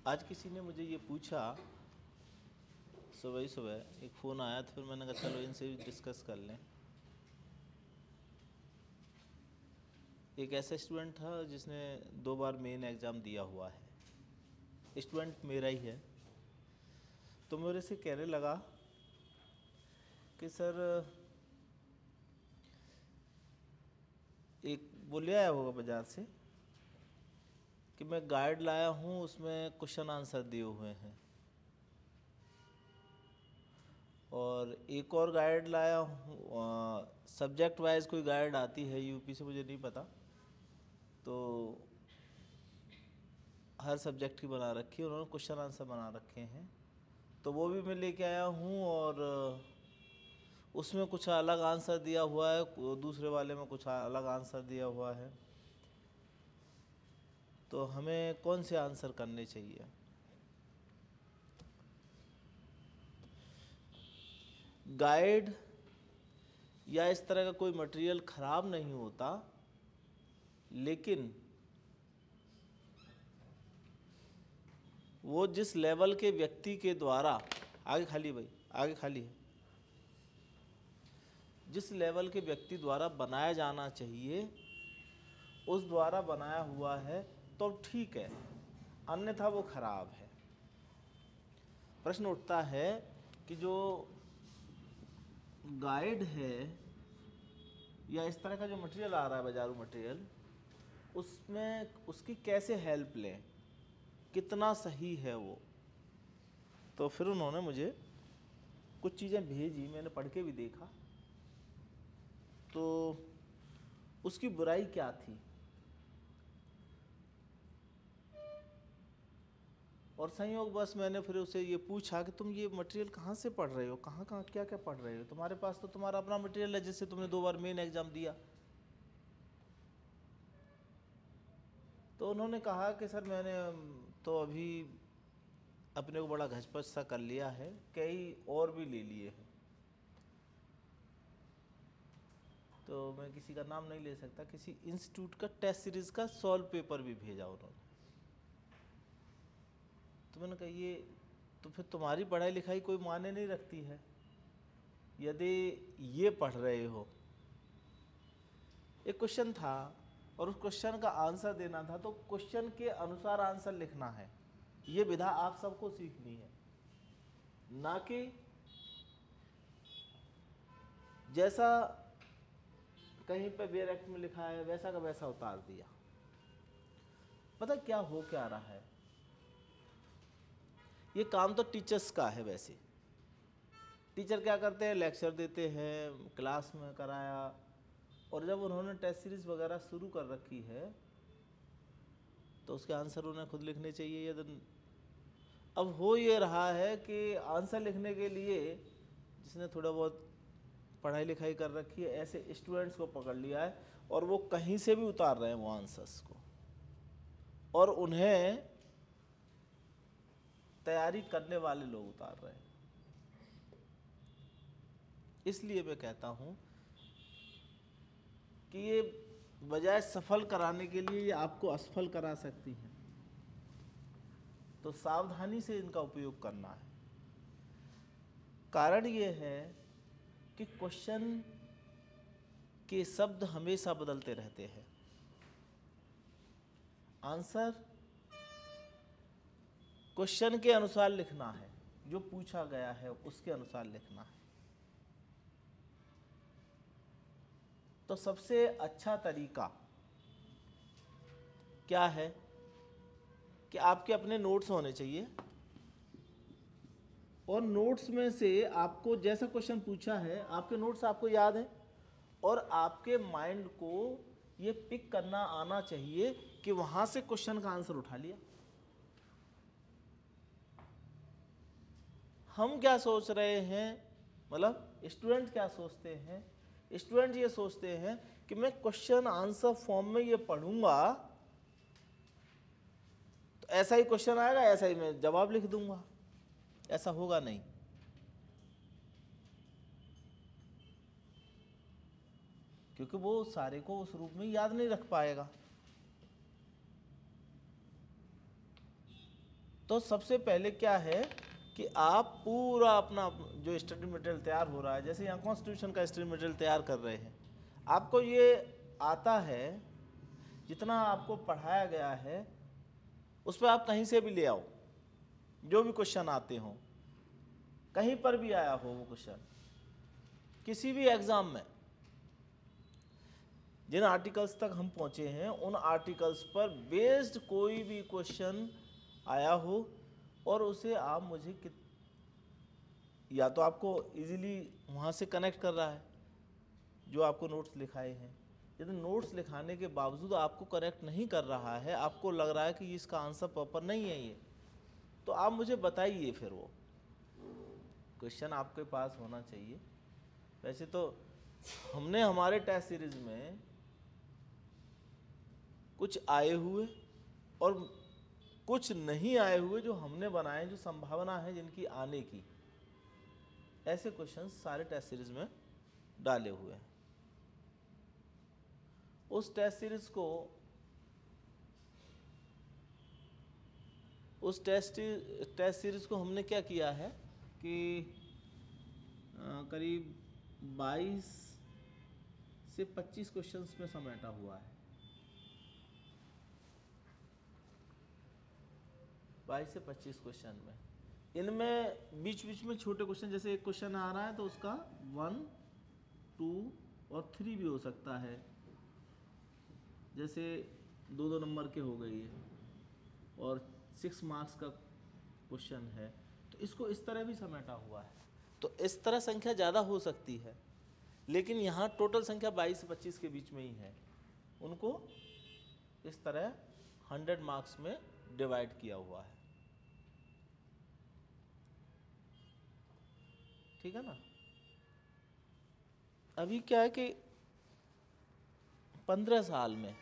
आज किसी ने मुझे ये पूछा, सुबह ही सुबह एक फ़ोन आया तो फिर मैंने कहा चलो इनसे भी डिस्कस कर लें। एक ऐसा स्टूडेंट था जिसने 2 बार मेन एग्ज़ाम दिया हुआ है, स्टूडेंट मेरा ही है। तो मेरे से कहने लगा कि सर एक वो ले आया होगा बाज़ार से कि मैं गाइड लाया हूँ, उसमें क्वेश्चन आंसर दिए हुए हैं, और एक और गाइड लाया हूँ, सब्जेक्ट वाइज कोई गाइड आती है यूपी से, मुझे नहीं पता, तो हर सब्जेक्ट की बना रखी है उन्होंने, क्वेश्चन आंसर बना रखे हैं, तो वो भी मैं लेके आया हूँ। और उसमें कुछ अलग आंसर दिया हुआ है, दूसरे वाले में कुछ अलग आंसर दिया हुआ है, तो हमें कौन से आंसर करने चाहिए? गाइड या इस तरह का कोई मटेरियल ख़राब नहीं होता, लेकिन वो जिस लेवल के व्यक्ति के द्वारा, आगे खाली भाई, आगे खाली है, जिस लेवल के व्यक्ति द्वारा बनाया जाना चाहिए उस द्वारा बनाया हुआ है तो ठीक है, अन्यथा वो खराब है। प्रश्न उठता है कि जो गाइड है या इस तरह का जो मटेरियल आ रहा है बाजारू मटेरियल, उसमें उसकी कैसे हेल्प लें, कितना सही है वो। तो फिर उन्होंने मुझे कुछ चीज़ें भेजी, मैंने पढ़ के भी देखा, तो उसकी बुराई क्या थी और संयोग बस मैंने फिर उसे ये पूछा कि तुम ये मटेरियल कहाँ से पढ़ रहे हो, कहाँ कहाँ क्या क्या पढ़ रहे हो, तुम्हारे पास तो तुम्हारा अपना मटेरियल है जिससे तुमने 2 बार मेन एग्ज़ाम दिया। तो उन्होंने कहा कि सर मैंने तो अभी अपने को बड़ा घचपच सा कर लिया है, कई और भी ले लिए हैं, तो मैं किसी का नाम नहीं ले सकता, किसी इंस्टीट्यूट का टेस्ट सीरीज़ का सॉल्व पेपर भी भेजा उन्होंने। तो मैंने कहा ये तो फिर तुम्हारी पढ़ाई लिखाई कोई मायने नहीं रखती है यदि ये पढ़ रहे हो। एक क्वेश्चन था और उस क्वेश्चन का आंसर देना था, तो क्वेश्चन के अनुसार आंसर लिखना है, ये विधा आप सबको सीखनी है, ना कि जैसा कहीं पे बेरेक्ट में लिखा है वैसा का वैसा उतार दिया। पता क्या हो क्या रहा है, ये काम तो टीचर्स का है। वैसे टीचर क्या करते हैं, लेक्चर देते हैं, क्लास में कराया, और जब उन्होंने टेस्ट सीरीज वगैरह शुरू कर रखी है तो उसके आंसर उन्हें खुद लिखने चाहिए। यदि अब हो ये रहा है कि आंसर लिखने के लिए जिसने थोड़ा बहुत पढ़ाई लिखाई कर रखी है ऐसे स्टूडेंट्स को पकड़ लिया है, और वो कहीं से भी उतार रहे हैं वो आंसर्स को, और उन्हें तैयारी करने वाले लोग उतार रहे हैं। इसलिए मैं कहता हूँ कि ये बजाय सफल कराने के लिए ये आपको असफल करा सकती हैं, तो सावधानी से इनका उपयोग करना है। कारण ये है कि क्वेश्चन के शब्द हमेशा बदलते रहते हैं, आंसर क्वेश्चन के अनुसार लिखना है, जो पूछा गया है उसके अनुसार लिखना है। तो सबसे अच्छा तरीका क्या है कि आपके अपने नोट्स होने चाहिए, और नोट्स में से आपको जैसा क्वेश्चन पूछा है आपके नोट्स आपको याद है, और आपके माइंड को ये पिक करना आना चाहिए कि वहाँ से क्वेश्चन का आंसर उठा लिया। हम क्या सोच रहे हैं, मतलब स्टूडेंट क्या सोचते हैं, स्टूडेंट ये सोचते हैं कि मैं क्वेश्चन आंसर फॉर्म में ये पढ़ूंगा तो ऐसा ही क्वेश्चन आएगा, ऐसा ही मैं जवाब लिख दूंगा। ऐसा होगा नहीं। क्योंकि वो सारे को उस रूप में याद नहीं रख पाएगा। तो सबसे पहले क्या है कि आप पूरा अपना जो स्टडी मटेरियल तैयार हो रहा है, जैसे यहाँ कॉन्स्टिट्यूशन का स्टडी मटेरियल तैयार कर रहे हैं, आपको ये आता है, जितना आपको पढ़ाया गया है उस पर आप कहीं से भी ले आओ, जो भी क्वेश्चन आते हों, कहीं पर भी आया हो वो क्वेश्चन, किसी भी एग्जाम में जिन आर्टिकल्स तक हम पहुंचे हैं उन आर्टिकल्स पर बेस्ड कोई भी क्वेश्चन आया हो और उसे आप मुझे या तो आपको इजीली वहाँ से कनेक्ट कर रहा है जो आपको नोट्स लिखाए हैं, यदि नोट्स लिखाने के बावजूद आपको कनेक्ट नहीं कर रहा है, आपको लग रहा है कि इसका आंसर प्रॉपर नहीं है ये, तो आप मुझे बताइए, फिर वो क्वेश्चन आपके पास होना चाहिए। वैसे तो हमने हमारे टेस्ट सीरीज में कुछ आए हुए और कुछ नहीं आए हुए जो हमने बनाए, जो संभावना है जिनकी आने की, ऐसे क्वेश्चंस सारे टेस्ट सीरीज में डाले हुए हैं। उस टेस्ट सीरीज को हमने क्या किया है कि करीब 22 से 25 क्वेश्चंस में समेटा हुआ है। 22 से 25 क्वेश्चन में, इनमें बीच बीच में छोटे क्वेश्चन, जैसे एक क्वेश्चन आ रहा है तो उसका 1, 2 और 3 भी हो सकता है, जैसे 2-2 नंबर के हो गई है और 6 मार्क्स का क्वेश्चन है, तो इसको इस तरह भी समेटा हुआ है। तो इस तरह संख्या ज़्यादा हो सकती है, लेकिन यहाँ टोटल संख्या 22 से 25 के बीच में ही है। उनको इस तरह 100 मार्क्स में डिवाइड किया हुआ है, ठीक है ना। अभी क्या है कि 15 साल में,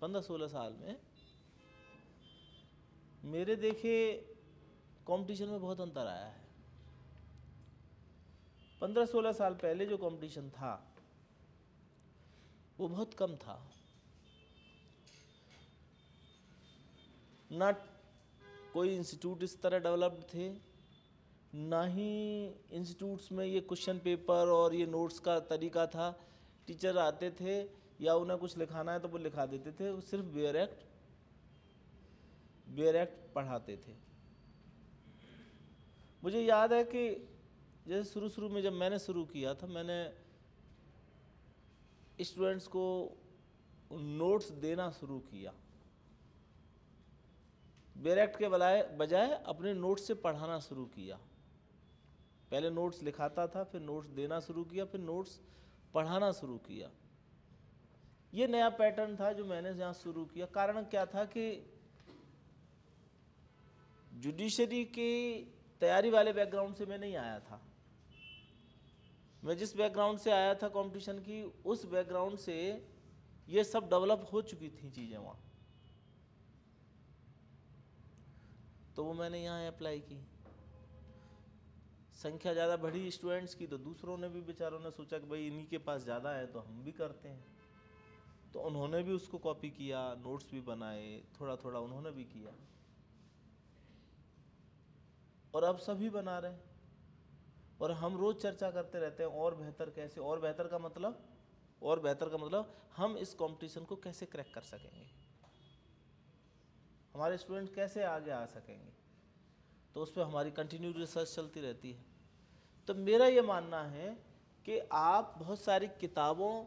15-16 साल में मेरे देखे कंपटीशन में बहुत अंतर आया है। 15-16 साल पहले जो कंपटीशन था वो बहुत कम था, ना कोई इंस्टीट्यूट इस तरह डेवलप्ड थे, ना ही इंस्टीट्यूट्स में ये क्वेश्चन पेपर और ये नोट्स का तरीका था। टीचर आते थे या उन्हें कुछ लिखाना है तो वो लिखा देते थे, वो सिर्फ बेयर एक्ट पढ़ाते थे। मुझे याद है कि जैसे शुरू में जब मैंने शुरू किया था, मैंने स्टूडेंट्स को नोट्स देना शुरू किया, बेयर एक्ट के बजाय अपने नोट्स से पढ़ाना शुरू किया। पहले नोट्स लिखाता था, फिर नोट्स देना शुरू किया, फिर नोट्स पढ़ाना शुरू किया। ये नया पैटर्न था जो मैंने यहाँ शुरू किया। कारण क्या था कि जुडिशरी की तैयारी वाले बैकग्राउंड से मैं नहीं आया था। मैं जिस बैकग्राउंड से आया था कंपटीशन की, उस बैकग्राउंड से ये सब डेवलप हो चुकी थी चीज़ें वहाँ, तो वो मैंने यहाँ अप्लाई की। संख्या ज़्यादा बढ़ी स्टूडेंट्स की, तो दूसरों ने भी, बेचारों ने सोचा कि भाई इन्हीं के पास ज़्यादा है तो हम भी करते हैं, तो उन्होंने भी उसको कॉपी किया, नोट्स भी बनाए, थोड़ा थोड़ा उन्होंने भी किया, और अब सभी बना रहे हैं। और हम रोज़ चर्चा करते रहते हैं और बेहतर कैसे, और बेहतर का मतलब हम इस कंपटीशन को कैसे क्रैक कर सकेंगे, हमारे स्टूडेंट कैसे आगे आ सकेंगे, तो उस पर हमारी कंटिन्यू रिसर्च चलती रहती है। तो मेरा ये मानना है कि आप बहुत सारी किताबों,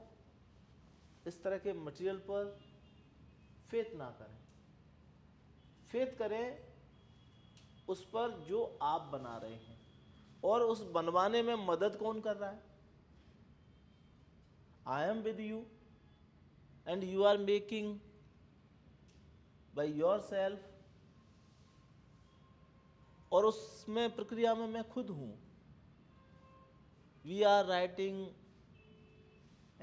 इस तरह के मटेरियल पर फेथ ना करें, फेथ करें उस पर जो आप बना रहे हैं, और उस बनवाने में मदद कौन कर रहा है? I am with you and you are making by yourself, और उसमें प्रक्रिया में मैं खुद हूँ। We are writing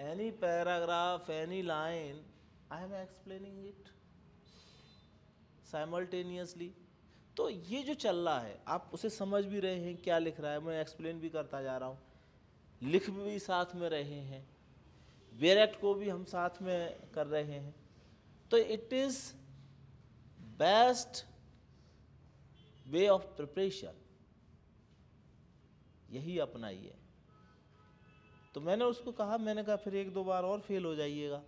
any paragraph, any line, I am explaining it simultaneously. तो ये जो चल रहा है, आप उसे समझ भी रहे हैं क्या लिख रहा है, मैं एक्सप्लेन भी करता जा रहा हूँ, लिख भी साथ में रहे हैं, बेयर एक्ट को भी हम साथ में कर रहे हैं। तो it is best way of preparation, यही अपनाइए। तो मैंने उसको कहा, मैंने कहा फिर 1-2 बार और फेल हो जाइएगा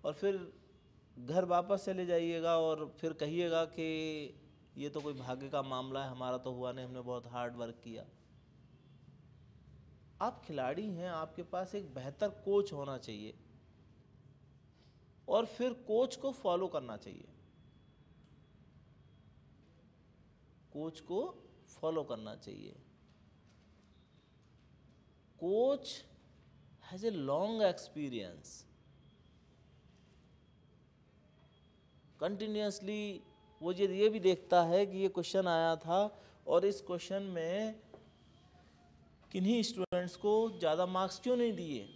और फिर घर वापस चले जाइएगा और फिर कहिएगा कि ये तो कोई भाग्य का मामला है, हमारा तो हुआ नहीं, हमने बहुत हार्ड वर्क किया। आप खिलाड़ी हैं, आपके पास एक बेहतर कोच होना चाहिए और फिर कोच को फॉलो करना चाहिए, कोच को फॉलो करना चाहिए। Coach has a long experience, continuously वो ये भी देखता है कि ये क्वेश्चन आया था और इस क्वेश्चन में किन्हीं स्टूडेंट्स को ज़्यादा मार्क्स क्यों नहीं दिए,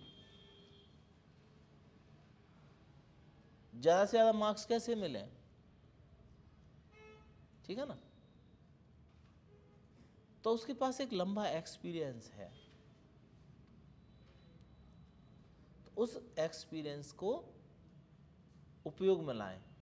ज़्यादा से ज़्यादा मार्क्स कैसे मिले, ठीक है ना। तो उसके पास एक लंबा एक्सपीरियंस है, तो उस एक्सपीरियंस को उपयोग में लाएं।